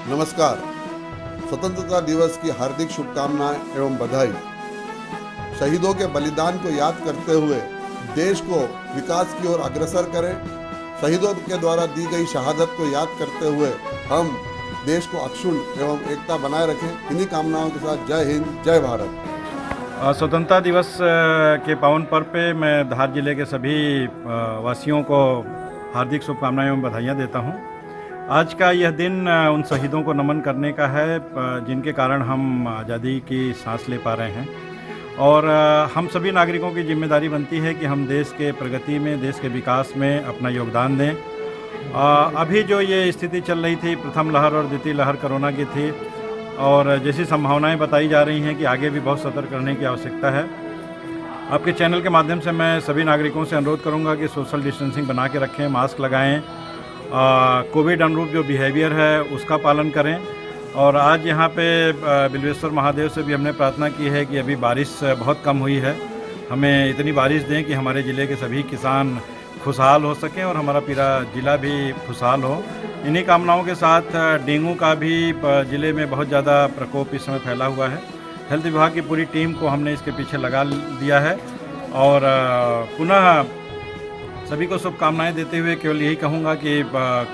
नमस्कार। स्वतंत्रता दिवस की हार्दिक शुभकामनाएं एवं बधाई। शहीदों के बलिदान को याद करते हुए देश को विकास की ओर अग्रसर करें। शहीदों के द्वारा दी गई शहादत को याद करते हुए हम देश को अक्षुण्ण एवं एकता बनाए रखें। इन्हीं कामनाओं के साथ जय हिंद, जय भारत। स्वतंत्रता दिवस के पावन पर्व पे मैं धार जिले के सभी वासियों को हार्दिक शुभकामनाएं एवं बधाइयाँ देता हूं। आज का यह दिन उन शहीदों को नमन करने का है जिनके कारण हम आज़ादी की सांस ले पा रहे हैं और हम सभी नागरिकों की जिम्मेदारी बनती है कि हम देश के प्रगति में, देश के विकास में अपना योगदान दें। अभी जो ये स्थिति चल रही थी, प्रथम लहर और द्वितीय लहर कोरोना की थी और जैसी संभावनाएं बताई जा रही हैं कि आगे भी बहुत सतर्क रहने की आवश्यकता है। आपके चैनल के माध्यम से मैं सभी नागरिकों से अनुरोध करूंगा कि सोशल डिस्टेंसिंग बना के रखें, मास्क लगाएं, कोविड अनुरूप जो बिहेवियर है उसका पालन करें। और आज यहाँ पे बिल्वेश्वर महादेव से भी हमने प्रार्थना की है कि अभी बारिश बहुत कम हुई है, हमें इतनी बारिश दें कि हमारे ज़िले के सभी किसान खुशहाल हो सकें और हमारा पूरा ज़िला भी खुशहाल हो। इन्हीं कामनाओं के साथ डेंगू का भी ज़िले में बहुत ज़्यादा प्रकोप इस समय फैला हुआ है। हेल्थ विभाग की पूरी टीम को हमने इसके पीछे लगा दिया है और पुनः सभी को शुभकामनाएं देते हुए केवल यही कहूँगा कि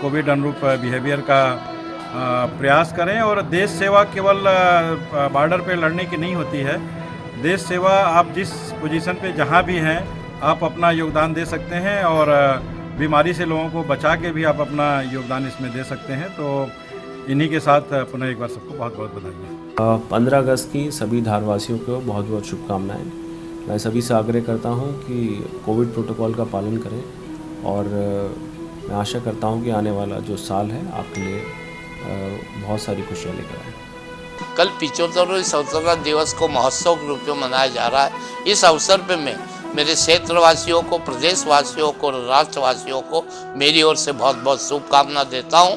कोविड अनुरूप बिहेवियर का प्रयास करें। और देश सेवा केवल बॉर्डर पे लड़ने की नहीं होती है। देश सेवा आप जिस पोजीशन पे जहाँ भी हैं आप अपना योगदान दे सकते हैं और बीमारी से लोगों को बचा के भी आप अपना योगदान इसमें दे सकते हैं। तो इन्हीं के साथ पुनः एक बार सबको बहुत बहुत बधाई। 15 अगस्त की सभी धारवासियों को बहुत बहुत शुभकामनाएं। मैं सभी से आग्रह करता हूं कि कोविड प्रोटोकॉल का पालन करें और मैं आशा करता हूं कि आने वाला जो साल है आपके लिए बहुत सारी खुशियाँ लेकर आए। कल 75वें स्वतंत्रता दिवस को महोत्सव के रूप में मनाया जा रहा है। इस अवसर पे मैं मेरे क्षेत्रवासियों को, प्रदेशवासियों को, राष्ट्रवासियों को मेरी ओर से बहुत बहुत शुभकामना देता हूं।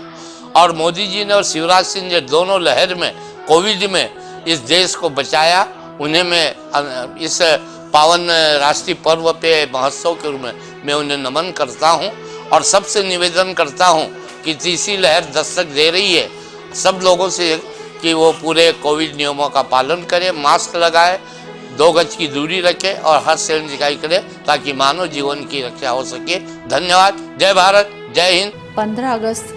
और मोदी जी ने और शिवराज सिंह ने दोनों लहर में कोविड में इस देश को बचाया, उन्हें मैं इस पावन राष्ट्रीय पर्व पे महोत्सव के रूप में मैं उन्हें नमन करता हूं। और सबसे निवेदन करता हूं कि तीसरी लहर दस्तक दे रही है, सब लोगों से कि वो पूरे कोविड नियमों का पालन करें, मास्क लगाएं, 2 गज की दूरी रखें और हाथ सैनिटाइज करें ताकि मानव जीवन की रक्षा हो सके। धन्यवाद। जय भारत, जय हिंद। 15 अगस्त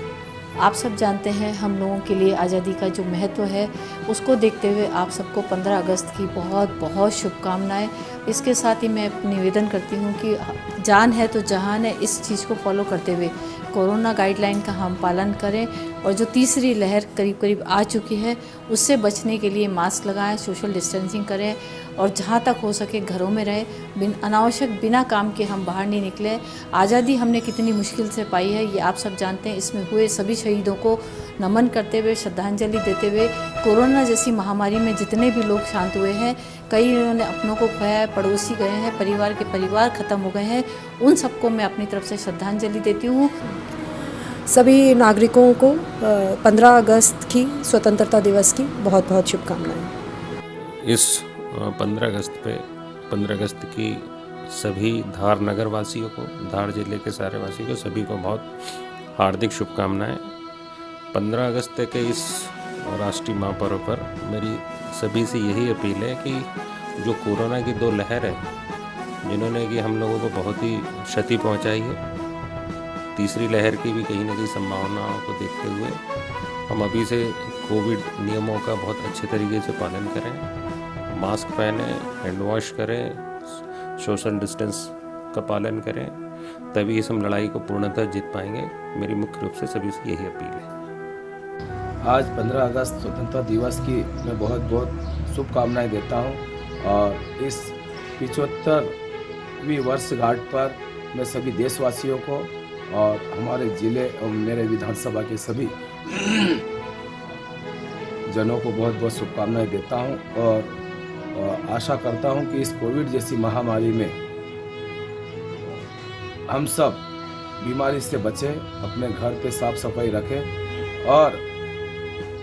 आप सब जानते हैं हम लोगों के लिए आज़ादी का जो महत्व है उसको देखते हुए आप सबको 15 अगस्त की बहुत बहुत शुभकामनाएं। इसके साथ ही मैं निवेदन करती हूँ कि जान है तो जहान है, इस चीज़ को फॉलो करते हुए कोरोना गाइडलाइन का हम पालन करें और जो तीसरी लहर करीब करीब आ चुकी है उससे बचने के लिए मास्क लगाएं, सोशल डिस्टेंसिंग करें और जहाँ तक हो सके घरों में रहें। अनावश्यक बिना काम के हम बाहर नहीं निकले। आज़ादी हमने कितनी मुश्किल से पाई है ये आप सब जानते हैं। इसमें हुए सभी शहीदों को नमन करते हुए, श्रद्धांजलि देते हुए, कोरोना जैसी महामारी में जितने भी लोग शांत हुए हैं, कई उन्होंने अपनों को खोया है, पड़ोसी गए हैं, परिवार के परिवार ख़त्म हो गए हैं, उन सबको मैं अपनी तरफ से श्रद्धांजलि देती हूँ। सभी नागरिकों को 15 अगस्त की स्वतंत्रता दिवस की बहुत बहुत शुभकामनाएं। इस 15 अगस्त की सभी धार नगर वासियों को, धार जिले के सारे वासियों को, सभी को बहुत हार्दिक शुभकामनाएं। 15 अगस्त के इस राष्ट्रीय महापर्व पर मेरी सभी से यही अपील है कि जो कोरोना की 2 लहर है जिन्होंने कि हम लोगों को बहुत ही क्षति पहुंचाई है, तीसरी लहर की भी कहीं ना कहीं संभावनाओं को देखते हुए हम अभी से कोविड नियमों का बहुत अच्छे तरीके से पालन करें, मास्क पहने, हैंड वॉश करें, सोशल डिस्टेंस का पालन करें, तभी इस हम लड़ाई को पूर्णतः जीत पाएंगे। मेरी मुख्य रूप से सभी से यही अपील है। आज 15 अगस्त स्वतंत्रता दिवस की मैं बहुत बहुत शुभकामनाएं देता हूं और इस 75वीं वर्षगांठ पर मैं सभी देशवासियों को और हमारे ज़िले और मेरे विधानसभा के सभी जनों को बहुत बहुत शुभकामनाएं देता हूं और आशा करता हूं कि इस कोविड जैसी महामारी में हम सब बीमारी से बचें, अपने घर पे साफ सफाई रखें और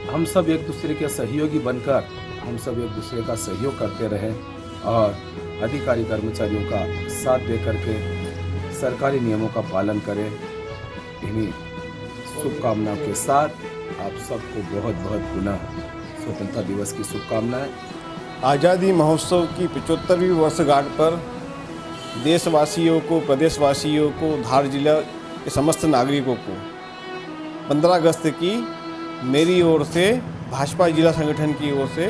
हम सब एक दूसरे के सहयोगी बनकर हम सब एक दूसरे का सहयोग करते रहें और अधिकारी कर्मचारियों का साथ दे करके सरकारी नियमों का पालन करें। इन्हीं शुभकामनाओं के साथ आप सबको बहुत बहुत पुनः स्वतंत्रता दिवस की शुभकामनाएं। आज़ादी महोत्सव की 75वीं वर्षगांठ पर देशवासियों को, प्रदेशवासियों को, धार जिला के समस्त नागरिकों को 15 अगस्त की मेरी ओर से, भाजपा जिला संगठन की ओर से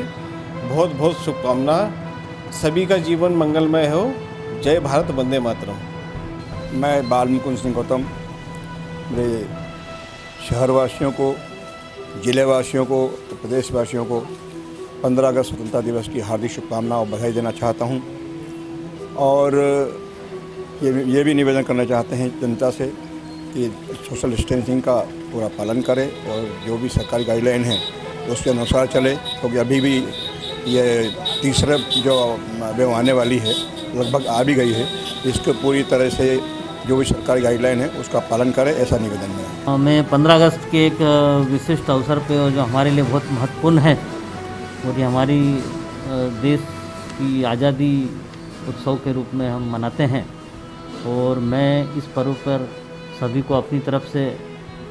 बहुत बहुत शुभकामना। सभी का जीवन मंगलमय हो। जय भारत, वंदे मातरम। मैं बाल्मीकि कुंज सिंह गौतम मेरे शहरवासियों को, जिलेवासियों को, प्रदेशवासियों को 15 अगस्त स्वतंत्रता दिवस की हार्दिक शुभकामनाएं और बधाई देना चाहता हूं। और ये भी निवेदन करना चाहते हैं जनता से कि सोशल डिस्टेंसिंग का पूरा पालन करें और जो भी सरकारी गाइडलाइन है उसके अनुसार चले, क्योंकि अभी भी ये तीसरा जो वेव आने वाली है, लगभग आ भी गई है। इसको पूरी तरह से जो भी सरकारी गाइडलाइन है उसका पालन करें, ऐसा निवेदन है। मैं 15 अगस्त के एक विशिष्ट अवसर पे, जो हमारे लिए बहुत महत्वपूर्ण है, और ये हमारी देश की आज़ादी उत्सव के रूप में हम मनाते हैं। और मैं इस पर्व पर सभी को अपनी तरफ से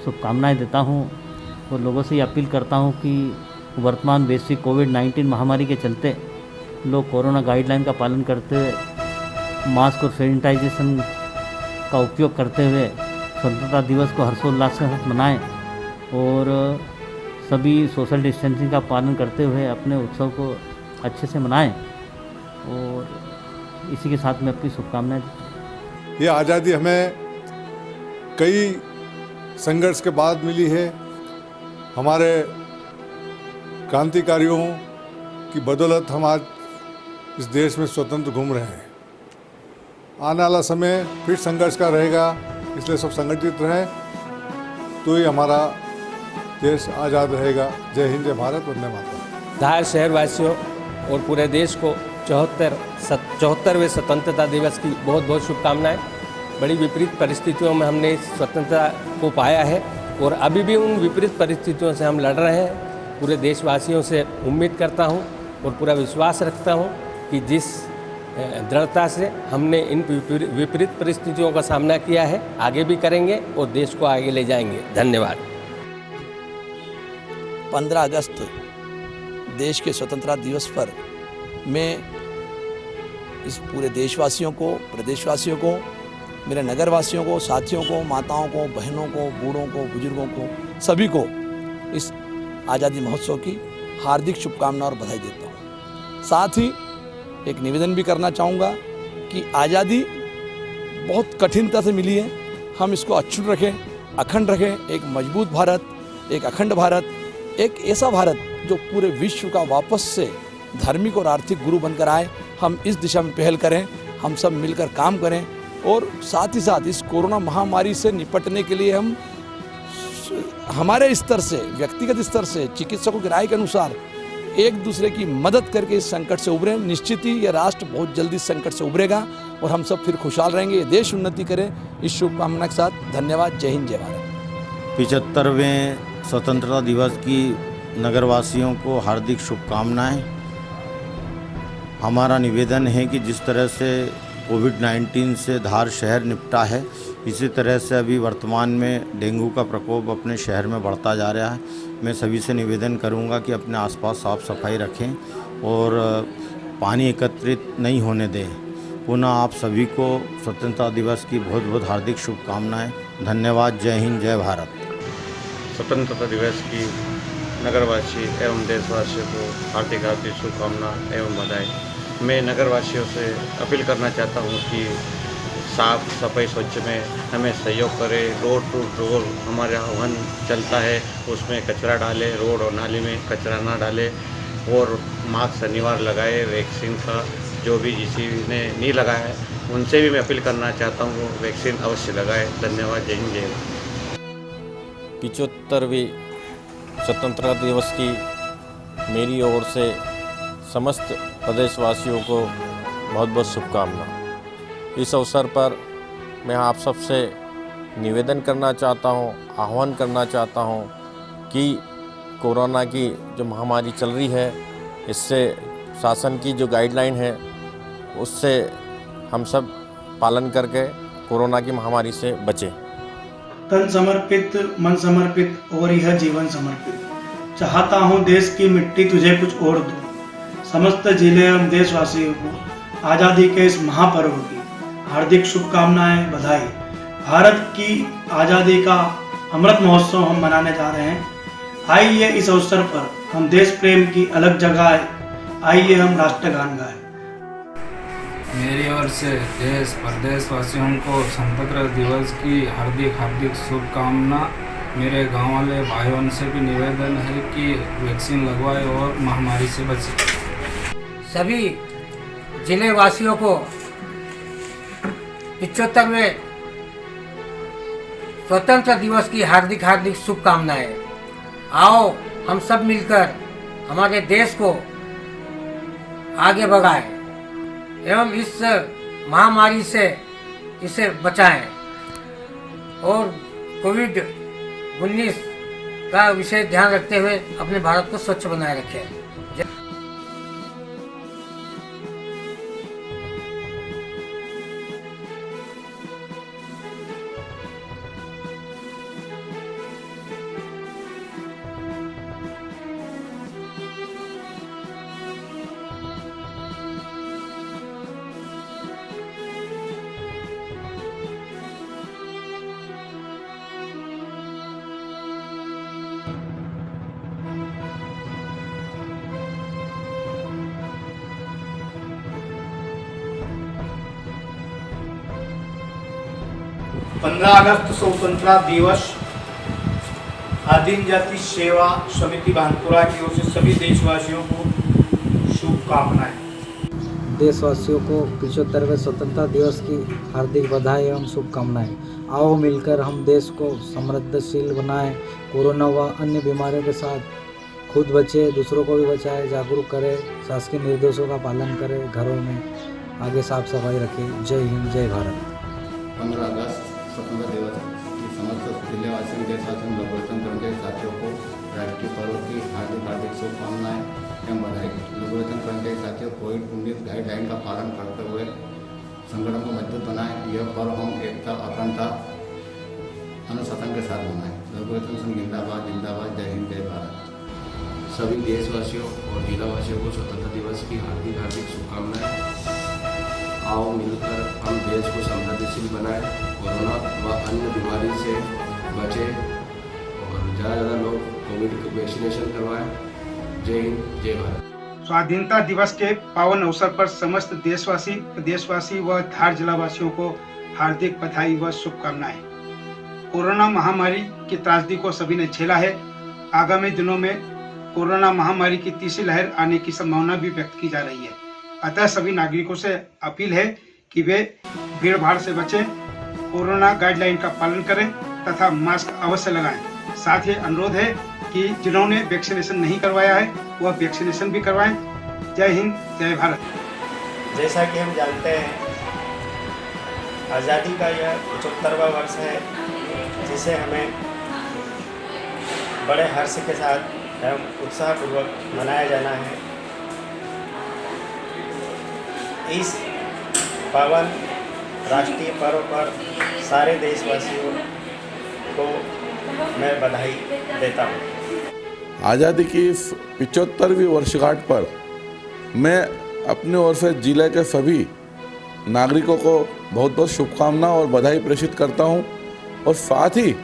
शुभकामनाएं देता हूं और लोगों से ये अपील करता हूं कि वर्तमान वैश्विक कोविड-19 महामारी के चलते लोग कोरोना गाइडलाइन का पालन करते हुए, मास्क और सैनिटाइजेशन का उपयोग करते हुए स्वतंत्रता दिवस को हर्षोल्लास के साथ मनाएं और सभी सोशल डिस्टेंसिंग का पालन करते हुए अपने उत्सव को अच्छे से मनाएं। और इसी के साथ मैं अपनी शुभकामनाएं देता हूं। ये आज़ादी हमें कई संघर्ष के बाद मिली है। हमारे क्रांतिकारियों की बदौलत हम आज इस देश में स्वतंत्र घूम रहे हैं। आने वाला समय फिर संघर्ष का रहेगा, इसलिए सब संगठित रहें तो ही हमारा देश आज़ाद रहेगा। जय हिंद, जय भारत, वंदे मातरम। धार शहरवासियों और पूरे देश को 74वें स्वतंत्रता दिवस की बहुत बहुत शुभकामनाएं। बड़ी विपरीत परिस्थितियों में हमने इस स्वतंत्रता को पाया है और अभी भी उन विपरीत परिस्थितियों से हम लड़ रहे हैं। पूरे देशवासियों से उम्मीद करता हूं और पूरा विश्वास रखता हूं कि जिस दृढ़ता से हमने इन विपरीत परिस्थितियों का सामना किया है, आगे भी करेंगे और देश को आगे ले जाएंगे। धन्यवाद। 15 अगस्त देश के स्वतंत्रता दिवस पर मैं इस पूरे देशवासियों को, प्रदेशवासियों को, मेरे नगरवासियों को, साथियों को, माताओं को, बहनों को, बूढ़ों को, बुजुर्गों को, सभी को इस आज़ादी महोत्सव की हार्दिक शुभकामनाएं और बधाई देता हूँ। साथ ही एक निवेदन भी करना चाहूँगा कि आज़ादी बहुत कठिनता से मिली है, हम इसको अक्षुण्ण रखें, अखंड रखें। एक मजबूत भारत, एक अखंड भारत, एक ऐसा भारत जो पूरे विश्व का वापस से धार्मिक और आर्थिक गुरु बनकर आए। हम इस दिशा में पहल करें, हम सब मिलकर काम करें और साथ ही साथ इस कोरोना महामारी से निपटने के लिए हम हमारे स्तर से, व्यक्तिगत स्तर से, चिकित्सकों की राय के अनुसार एक दूसरे की मदद करके इस संकट से उभरें। निश्चित ही यह राष्ट्र बहुत जल्दी इस संकट से उभरेगा और हम सब फिर खुशहाल रहेंगे, ये देश उन्नति करे। इस शुभकामना के साथ धन्यवाद। जय हिंद, जय भारत। 75वें स्वतंत्रता दिवस की नगरवासियों को हार्दिक शुभकामनाएं। हमारा निवेदन है कि जिस तरह से कोविड-19 से धार शहर निपटा है, इसी तरह से अभी वर्तमान में डेंगू का प्रकोप अपने शहर में बढ़ता जा रहा है। मैं सभी से निवेदन करूंगा कि अपने आसपास साफ सफाई रखें और पानी एकत्रित नहीं होने दें। पुनः आप सभी को स्वतंत्रता दिवस की बहुत बहुत हार्दिक शुभकामनाएं। धन्यवाद। जय हिंद, जय भारत। स्वतंत्रता दिवस की नगरवासी एवं देशवासियों को हार्दिक हार्दिक शुभकामना एवं बधाई। मैं नगरवासियों से अपील करना चाहता हूँ कि साफ सफाई स्वच्छ में हमें सहयोग करें। रोड टू डोर हमारा वाहन चलता है, उसमें कचरा डालें, रोड और नाली में कचरा ना डालें और मास्क अनिवार्य लगाए। वैक्सीन का जो भी किसी ने नहीं लगाया है उनसे भी मैं अपील करना चाहता हूँ, वैक्सीन अवश्य लगाए। धन्यवाद। जय हिंद, जय भारत। 75वीं स्वतंत्रता दिवस की मेरी ओर से समस्त प्रदेशवासियों को बहुत बहुत शुभकामना। इस अवसर पर मैं आप सबसे निवेदन करना चाहता हूं, आह्वान करना चाहता हूं कि कोरोना की जो महामारी चल रही है, इससे शासन की जो गाइडलाइन है उससे हम सब पालन करके कोरोना की महामारी से बचें। तन समर्पित, मन समर्पित और यह जीवन समर्पित। चाहता हूँ देश की मिट्टी तुझे कुछ और दूँ। समस्त जिले एवं देशवासियों को आज़ादी के इस महापर्व की हार्दिक शुभकामनाएं, बधाई। भारत की आज़ादी का अमृत महोत्सव हम मनाने जा रहे हैं। आइए इस अवसर पर हम देश प्रेम की अलग जगाएं, आइए हम राष्ट्रगान गाएं। मेरी ओर से देश प्रदेश वासियों को स्वतंत्रता दिवस की हार्दिक शुभकामना। मेरे गांव वाले भाइयों से भी निवेदन है कि वैक्सीन लगवाएं और महामारी से बचें। सभी जिले वासियों को 75वें स्वतंत्रता दिवस की हार्दिक शुभकामनाएं। आओ हम सब मिलकर हमारे देश को आगे बढ़ाएं एवं इस महामारी से इसे बचाएं और कोविड-19 का विशेष ध्यान रखते हुए अपने भारत को स्वच्छ बनाए रखें। अगस्त स्वतंत्रता दिवस आदिम जाति सेवा समिति बानपुरा की ओर से सभी देशवासियों को शुभकामनाएं। देशवासियों को 75वें स्वतंत्रता दिवस की हार्दिक बधाई एवं शुभकामनाएं। आओ मिलकर हम देश को समृद्धशील बनाएं, कोरोना व अन्य बीमारियों के साथ खुद बचे, दूसरों को भी बचाएं, जागरूक करें, शासकीय निर्देशों का पालन करें, घरों में आगे साफ सफाई रखें। जय हिंद, जय भारत। 15 अगस्त स्वतंत्रता दिवस की समस्त जिलेवासियों देशवासियों लोकरचन फ्रंट के साथियों को राष्ट्रीय पर्व की हार्दिक शुभकामनाएं एवं बधाई। लोकरचन फ्रंट के साथियों कोविड-19 गाइडलाइन का पालन करते हुए संगठन को मजबूत बनाएं। यह पर्व हम एकता, अखंडता, अनुशासन के साथ मनाएं। लोकरचन संघ जिंदाबाद जिंदाबाद। जय हिंद, जय भारत। सभी देशवासियों और जिलावासियों को स्वतंत्रता दिवस की हार्दिक शुभकामनाएं। आओ मिलकर हम देश को समृद्धशील बनाएं, कोरोना व अन्य बीमारी से बचें और ज़्यादा लोग कोविड का वैक्सीनेशन करवाएं। जय हिंद, जय भारत। स्वाधीनता दिवस के पावन अवसर पर समस्त देशवासी, प्रदेशवासी व धार जिलावासियों को हार्दिक बधाई व शुभकामनाएं। कोरोना महामारी की त्रासदी को सभी ने झेला है। आगामी दिनों में कोरोना महामारी की तीसरी लहर आने की संभावना भी व्यक्त की जा रही है। अतः सभी नागरिकों से अपील है कि वे भीड़ भाड़ से बचें, कोरोना गाइडलाइन का पालन करें तथा मास्क अवश्य लगाएं। साथ ही अनुरोध है कि जिन्होंने वैक्सीनेशन नहीं करवाया है वह वैक्सीनेशन भी करवाएं। जय हिंद, जय भारत। जैसा कि हम जानते हैं, आज़ादी का यह 75वां वर्ष है, जिसे हमें बड़े हर्ष के साथ एवं उत्साहपूर्वक मनाया जाना है। इस पावन राष्ट्रीय पर्व पर सारे देशवासियों को मैं बधाई देता हूँ। आज़ादी की इस 75वीं वर्षगांठ पर मैं अपनी ओर से जिले के सभी नागरिकों को बहुत बहुत शुभकामना और बधाई प्रेषित करता हूँ। और साथ ही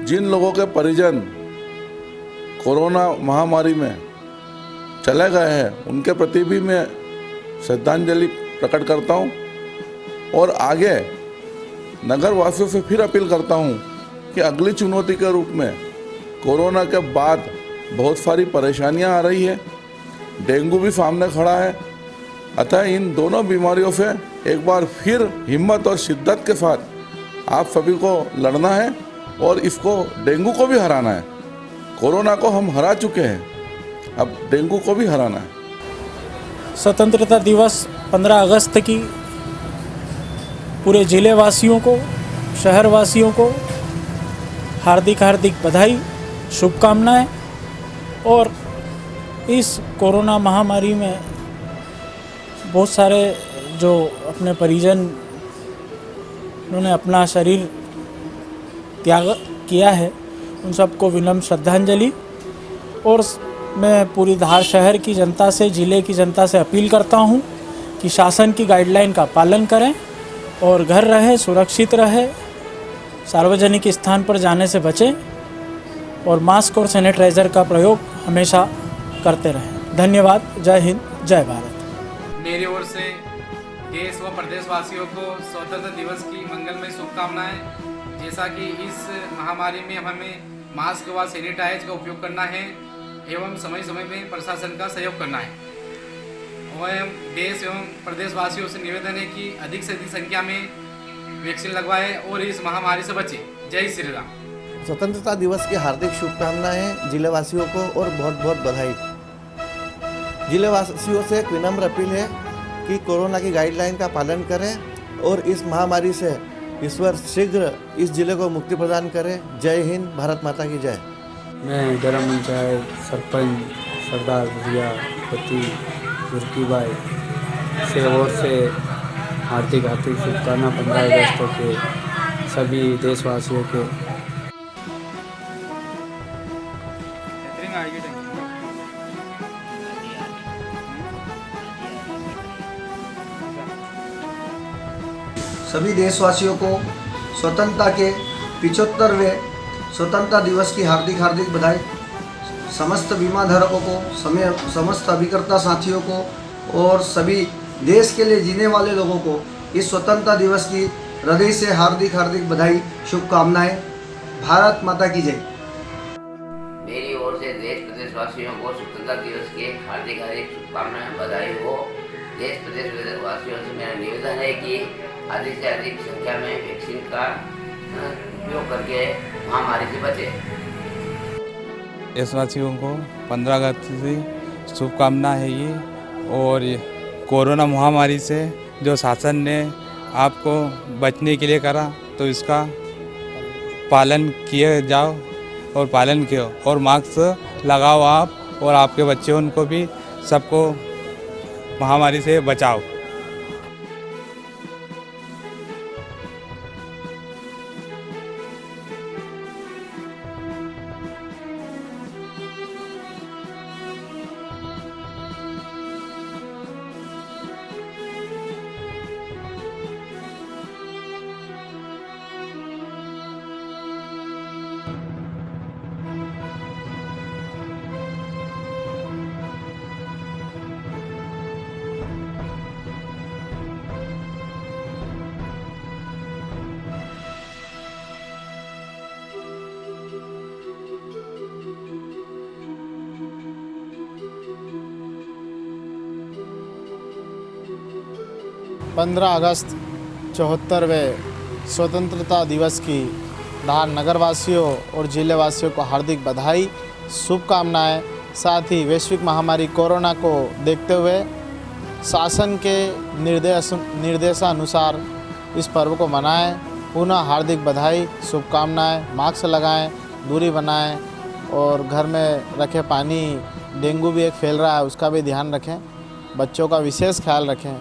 जिन लोगों के परिजन कोरोना महामारी में चले गए हैं उनके प्रति भी मैं श्रद्धांजलि प्रकट करता हूं। और आगे नगर वासियों से फिर अपील करता हूं कि अगली चुनौती के रूप में कोरोना के बाद बहुत सारी परेशानियां आ रही है, डेंगू भी सामने खड़ा है। अतः इन दोनों बीमारियों से एक बार फिर हिम्मत और शिद्दत के साथ आप सभी को लड़ना है और इसको डेंगू को भी हराना है। कोरोना को हम हरा चुके हैं, अब डेंगू को भी हराना है। स्वतंत्रता दिवस 15 अगस्त की पूरे ज़िले वासियों को, शहर वासियों को हार्दिक बधाई, शुभकामनाएं। और इस कोरोना महामारी में बहुत सारे जो अपने परिजन उन्होंने अपना शरीर त्याग किया है उन सबको विनम्र श्रद्धांजलि। और मैं पूरी धार शहर की जनता से, ज़िले की जनता से अपील करता हूँ कि शासन की गाइडलाइन का पालन करें और घर रहे, सुरक्षित रहे, सार्वजनिक स्थान पर जाने से बचें और मास्क और सैनिटाइज़र का प्रयोग हमेशा करते रहें। धन्यवाद। जय हिंद, जय भारत। मेरी ओर से देश व प्रदेशवासियों को स्वतंत्रता दिवस की मंगलमय शुभकामनाएं। जैसा कि इस महामारी में हमें मास्क व सैनिटाइज का उपयोग करना है एवं समय समय में प्रशासन का सहयोग करना है। और देश एवं प्रदेशवासियों से निवेदन है कि अधिक से अधिक संख्या में वैक्सीन लगवाएं और इस महामारी से बचें। जय श्री राम। स्वतंत्रता दिवस की हार्दिक शुभकामनाएं जिलेवासियों को और बहुत बहुत बधाई। जिलेवासियों से एक विनम्र अपील है कि कोरोना की गाइडलाइन का पालन करें और इस महामारी से ईश्वर शीघ्र इस जिले को मुक्ति प्रदान करे। जय हिंद, भारत माता की जय। मैं ग्राम पंचायत सरपंच सरदार भैया पति गुरकीबाई से ओर से हार्दिक शुभकामना 15 अगस्त के सभी देशवासियों के। सभी देशवासियों को स्वतंत्रता के 75वें स्वतंत्रता दिवस की हार्दिक बधाई। समस्त बीमा धारकों को, समस्त अभिकर्ता साथियों को और सभी देश के लिए जीने वाले लोगों को इस स्वतंत्रता दिवस की हृदय से हार्दिक बधाई, शुभकामनाएं। भारत माता की जय। मेरी ओर से देश प्रदेशवासियों को स्वतंत्रता दिवस की हार्दिक शुभकामनाएं, बधाई हो। देश प्रदेश वासियों से मेरा निवेदन है कि अधिक से अधिक संख्या में वैक्सीन का उपयोग करके महामारी से बचें। देशवासियों को 15 अगस्त की शुभकामना है ये। और कोरोना महामारी से जो शासन ने आपको बचने के लिए करा तो इसका पालन किए जाओ और पालन किया और मास्क लगाओ आप और आपके बच्चे, उनको भी सबको महामारी से बचाओ। पंद्रह अगस्त 74वें स्वतंत्रता दिवस की धार नगरवासियों और जिलेवासियों को हार्दिक बधाई, शुभकामनाएं। साथ ही वैश्विक महामारी कोरोना को देखते हुए शासन के निर्देशानुसार इस पर्व को मनाएं। पुनः हार्दिक बधाई, शुभकामनाएं। मास्क लगाएं, दूरी बनाएं और घर में रखे पानी, डेंगू भी एक फैल रहा है उसका भी ध्यान रखें। बच्चों का विशेष ख्याल रखें।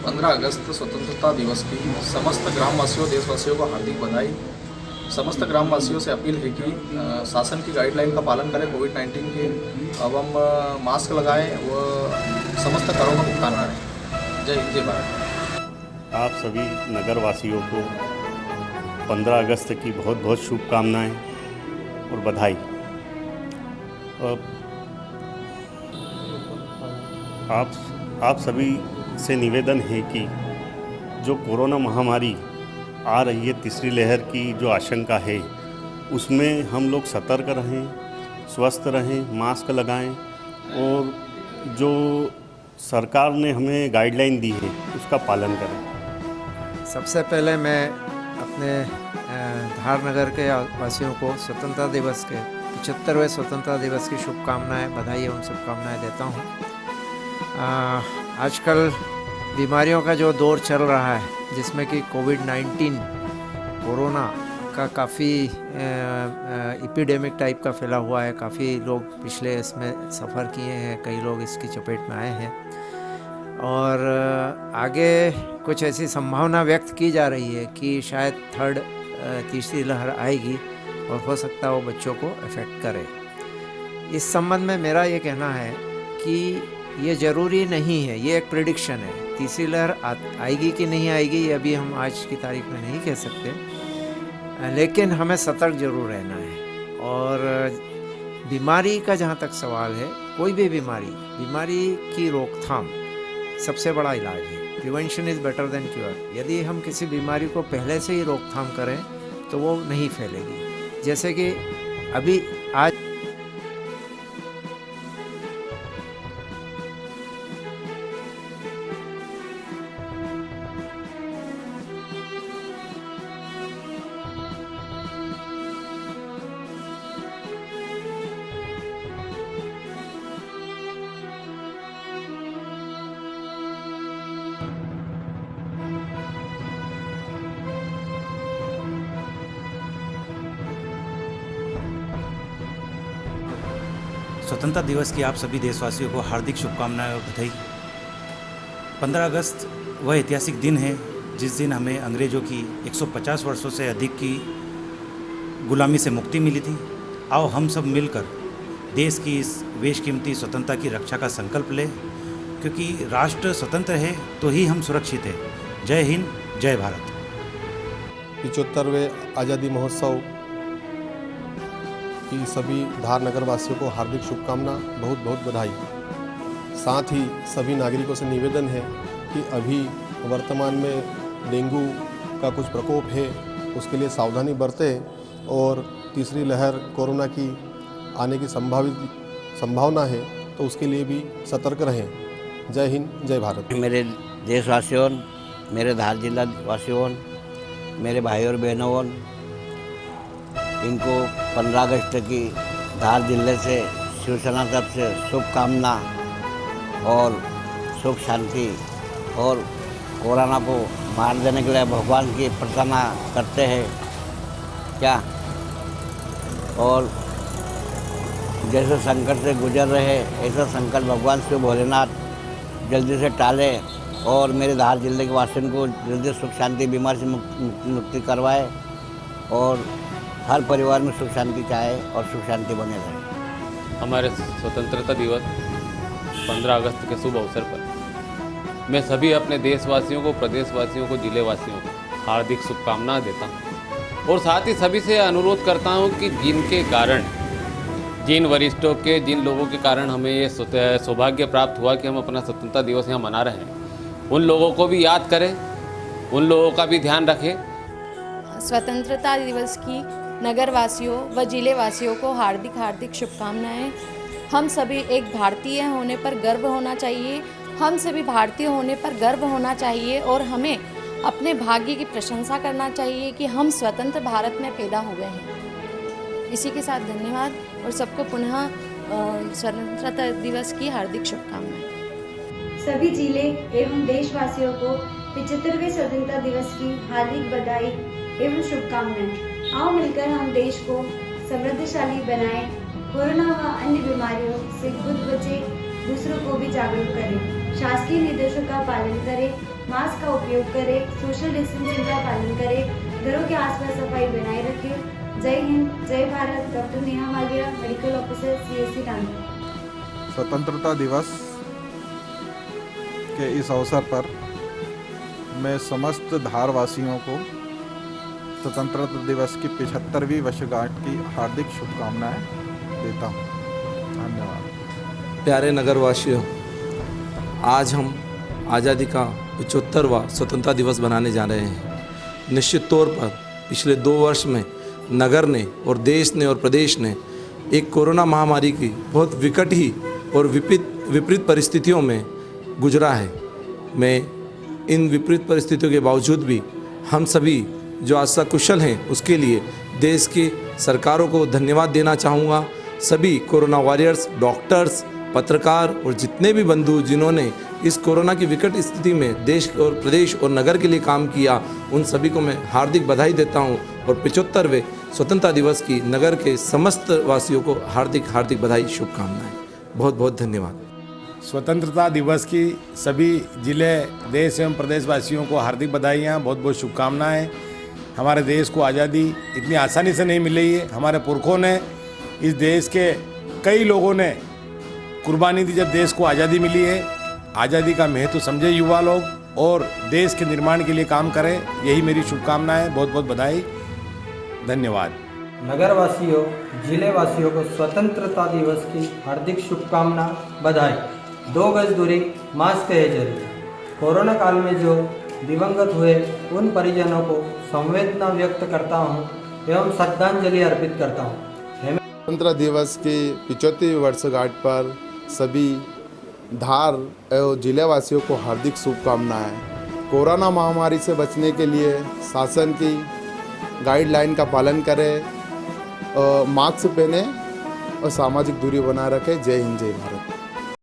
15 अगस्त स्वतंत्रता दिवस की समस्त ग्रामवासियों, देशवासियों को हार्दिक बधाई। समस्त ग्रामवासियों से अपील है कि शासन की गाइडलाइन का पालन करें, कोविड-19 के एवं मास्क लगाएं व समस्त करों का भुगतान करें। जय हिंद, जय भारत। आप सभी नगरवासियों को 15 अगस्त की बहुत बहुत शुभकामनाएं और बधाई। आप सभी से निवेदन है कि जो कोरोना महामारी आ रही है, तीसरी लहर की जो आशंका है, उसमें हम लोग सतर्क रहें, स्वस्थ रहें, मास्क लगाएं और जो सरकार ने हमें गाइडलाइन दी है उसका पालन करें। सबसे पहले मैं अपने धार नगर के वासियों को स्वतंत्रता दिवस के 75वें स्वतंत्रता दिवस की शुभकामनाएं, बधाई एवं शुभकामनाएं देता हूं। आजकल बीमारियों का जो दौर चल रहा है, जिसमें कि कोविड-19 कोरोना का काफ़ी एपिडेमिक टाइप का फैला हुआ है। काफ़ी लोग पिछले इसमें सफ़र किए हैं, कई लोग इसकी चपेट में आए हैं और आगे कुछ ऐसी संभावना व्यक्त की जा रही है कि शायद थर्ड तीसरी लहर आएगी और हो सकता है वो बच्चों को अफेक्ट करे। इस संबंध में मेरा ये कहना है कि ये ज़रूरी नहीं है, ये एक प्रेडिक्शन है। तीसरी लहर आएगी कि नहीं आएगी ये अभी हम आज की तारीख में नहीं कह सकते, लेकिन हमें सतर्क जरूर रहना है। और बीमारी का जहाँ तक सवाल है, कोई भी बीमारी की रोकथाम सबसे बड़ा इलाज है। Prevention is better than cure. यदि हम किसी बीमारी को पहले से ही रोकथाम करें तो वो नहीं फैलेगी। जैसे कि अभी आज स्वतंत्रता दिवस की आप सभी देशवासियों को हार्दिक शुभकामनाएं और बधाई। 15 अगस्त वह ऐतिहासिक दिन है जिस दिन हमें अंग्रेज़ों की 150 वर्षों से अधिक की गुलामी से मुक्ति मिली थी। आओ हम सब मिलकर देश की इस बेशकीमती स्वतंत्रता की रक्षा का संकल्प लें, क्योंकि राष्ट्र स्वतंत्र है तो ही हम सुरक्षित हैं। जय हिंद, जय भारत। 75वें आज़ादी महोत्सव की सभी धार नगर वासियों को हार्दिक शुभकामना, बहुत बहुत बधाई। साथ ही सभी नागरिकों से निवेदन है कि अभी वर्तमान में डेंगू का कुछ प्रकोप है, उसके लिए सावधानी बरतें और तीसरी लहर कोरोना की आने की संभावना है तो उसके लिए भी सतर्क रहें। जय हिंद, जय भारत। मेरे देशवासियों, मेरे धार जिला वासियों, मेरे भाई और बहनों, इनको 15 अगस्त की धार जिले से शिवसेना तरफ से शुभकामना और सुख शांति और कोरोना को मार देने के लिए भगवान की प्रार्थना करते हैं क्या। और जैसे संकट से गुजर रहे ऐसा संकट भगवान शिव भोलेनाथ जल्दी से टाले और मेरे धार जिले के वासियों को जल्दी सुख शांति बीमारी से मुक्ति करवाए और हर परिवार में सुख शांति चाहे और सुख शांति बने रहे। हमारे स्वतंत्रता दिवस 15 अगस्त के शुभ अवसर पर मैं सभी अपने देशवासियों को, प्रदेशवासियों को, जिलेवासियों को हार्दिक शुभकामनाएं देता हूं और साथ ही सभी से अनुरोध करता हूं कि जिनके कारण, जिन वरिष्ठों के, जिन लोगों के कारण हमें ये सौभाग्य प्राप्त हुआ कि हम अपना स्वतंत्रता दिवस यहाँ मना रहे हैं, उन लोगों को भी याद करें, उन लोगों का भी ध्यान रखें। स्वतंत्रता दिवस की नगर वासियों व जिले वासियों को हार्दिक हार्दिक शुभकामनाएं। हम सभी एक भारतीय होने पर गर्व होना चाहिए, हम सभी भारतीय होने पर गर्व होना चाहिए और हमें अपने भाग्य की प्रशंसा करना चाहिए कि हम स्वतंत्र भारत में पैदा हो गए हैं। इसी के साथ धन्यवाद और सबको पुनः स्वतंत्रता दिवस की हार्दिक शुभकामनाएं। सभी जिले एवं देशवासियों को 75वें स्वतंत्रता दिवस की हार्दिक बधाई एवं शुभकामनाएं। आओ मिलकर हम देश को समृद्धशाली बनाएं, कोरोना व अन्य बीमारियों से खुद बचे, दूसरों को भी जागरूक करें, शासकीय निर्देशों का पालन करें, मास्क का उपयोग करें, सोशल डिस्टेंसिंग का पालन करें, घरों के आसपास सफाई बनाए रखें। जय हिंद, जय Bharat. Doctor Neha Malaviya, medical officer, CSC Tangri. स्वतंत्रता दिवस के इस अवसर पर मैं समस्त धारवासियों को स्वतंत्रता दिवस की 75वीं वर्षगांठ की हार्दिक शुभकामनाएं देता हूं। धन्यवाद। प्यारे नगरवासियों, आज हम आज़ादी का 75वां स्वतंत्रता दिवस मनाने जा रहे हैं। निश्चित तौर पर पिछले 2 वर्ष में नगर ने और देश ने और प्रदेश ने एक कोरोना महामारी की बहुत विकट ही और विपरीत परिस्थितियों में गुजरा है। मैं इन विपरीत परिस्थितियों के बावजूद भी हम सभी जो आज सकुशल हैं उसके लिए देश की सरकारों को धन्यवाद देना चाहूँगा। सभी कोरोना वॉरियर्स, डॉक्टर्स, पत्रकार और जितने भी बंधु जिन्होंने इस कोरोना की विकट स्थिति में देश और प्रदेश और नगर के लिए काम किया, उन सभी को मैं हार्दिक बधाई देता हूं और 75वें स्वतंत्रता दिवस की नगर के समस्त वासियों को हार्दिक हार्दिक बधाई, शुभकामनाएं। बहुत बहुत धन्यवाद। स्वतंत्रता दिवस की सभी जिले, देश एवं प्रदेशवासियों को हार्दिक बधाइयाँ, बहुत बहुत शुभकामनाएं। हमारे देश को आज़ादी इतनी आसानी से नहीं मिली है। हमारे पुरखों ने, इस देश के कई लोगों ने कुर्बानी दी जब देश को आज़ादी मिली है। आज़ादी का महत्व समझे युवा लोग और देश के निर्माण के लिए काम करें, यही मेरी शुभकामनाएं। बहुत बहुत बधाई, धन्यवाद। नगरवासियों, जिले वासियों को स्वतंत्रता दिवस की हार्दिक शुभकामना, बधाई। 2 गज दूरी, मास्क है जरूरी। कोरोना काल में जो दिवंगत हुए उन परिजनों को संवेदना व्यक्त करता हूँ एवं श्रद्धांजलि अर्पित करता हूँ। स्वतंत्रता दिवस की 75वीं वर्षगांठ पर सभी धार एवं जिले वासियों को हार्दिक शुभकामनाएं। कोरोना महामारी से बचने के लिए शासन की गाइडलाइन का पालन करें, मास्क पहने और सामाजिक दूरी बनाए रखें। जय हिंद, जय भारत।